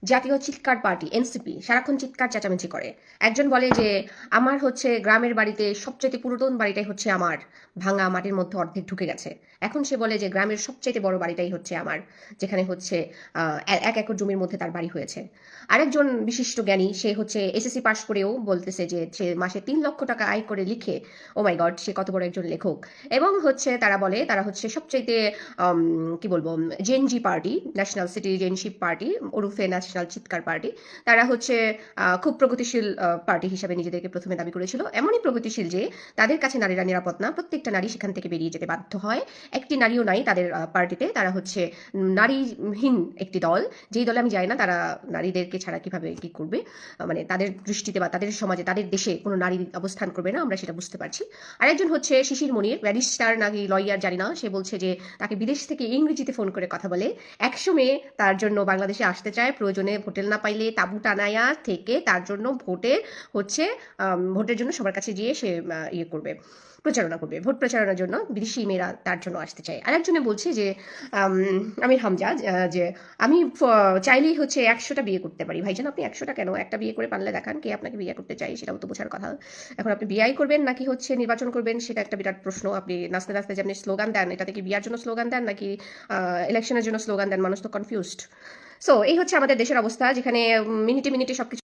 জাতীয় চিৎকার party NCP সারাক্ষণ চিৎকার চেঁচামেচি করে। একজন বলে যে আমার হচ্ছে গ্রামের বাড়িতে সবচাইতে পুরাতন বাড়িটাই হচ্ছে আমার, ভাঙা মাটির মধ্যে অর্ধেক ঢুকে গেছে। এখন সে বলে যে গ্রামের সবচাইতে বড় বাড়িটাই হচ্ছে আমার, যেখানে হচ্ছে 1 একর জমির মধ্যে তার বাড়ি হয়েছে। আরেকজন বিশিষ্ট জ্ঞানী সে হচ্ছে এসএসসি পাশ করেও বলতেছে যে সে মাসে 3 লক্ষ টাকা আয় করে লিখে। ও মাই গড, সে কত বড় একজন লেখক। এবং হচ্ছে তারা বলে তারা হচ্ছে সবচাইতে কি বলবো, Gen Z party, national citizenship party ওরফে ন্যাশনাল চিৎকার পার্টি। তারা হচ্ছে খুব প্রগতিশীল পার্টি হিসাবে নিজেদেরকে প্রথমে দাবি করেছিল। এমনই প্রগতিশীল যে তাদের কাছে নারীরা নিরাপদ না, প্রত্যেকটা নারী সেখান থেকে বেরিয়ে যেতে বাধ্য হয়। একটি নারীও নাই তাদের পার্টিতে। তারা হচ্ছে নারীহীন একটি দল, যেই দলে আমি যাই না তারা নারীদেরকে ছাড়া কিভাবে কি করবে, মানে তাদের দৃষ্টিতে বা তাদের সমাজে তাদের দেশে কোনো নারী অবস্থান করবে না, আমরা সেটা বুঝতে পারছি। আরেকজন হচ্ছে শিশির মনির, ব্যারিস্টার নাকি লয়ার জানি না, সে বলছে যে তাকে বিদেশ থেকে ইংরেজিতে ফোন করে কথা বলে 100 মেয়ে তার জন্য বাংলাদেশে আসতে চায়, প্রয়োজনে হোটেল না পাইলে তাঁবু টানায়া থেকে তার জন্য হচ্ছে ভোটের জন্য সবার কাছে গিয়ে সে ইয়ে করবে, প্রচারণা করবে, ভোট প্রচারণার জন্য বিদেশি মেয়েরা তার জন্য আসতে চায়। আরেকজনে বলছে যে আমির হামজা, যে আমি চাইলেই হচ্ছে 100টা বিয়ে করতে পারি। ভাইজান, আপনি 100টা কেন, একটা বিয়ে করে পারলে দেখান কে আপনাকে বিয়ে করতে চাই, সেটাও তো বোঝার কথা। এখন আপনি বিয়াই করবেন নাকি হচ্ছে নির্বাচন করবেন, সেটা একটা বিরাট প্রশ্ন। আপনি নাচতে নাচতে যে আপনি স্লোগান দেন, এটাতে কি বিয়ার জন্য স্লোগান দেন নাকি ইলেকশনের জন্য স্লোগান দেন? মানুষ তো কনফিউজড। সো এই হচ্ছে আমাদের দেশের অবস্থা, যেখানে মিনিটে মিনিটে সবকিছু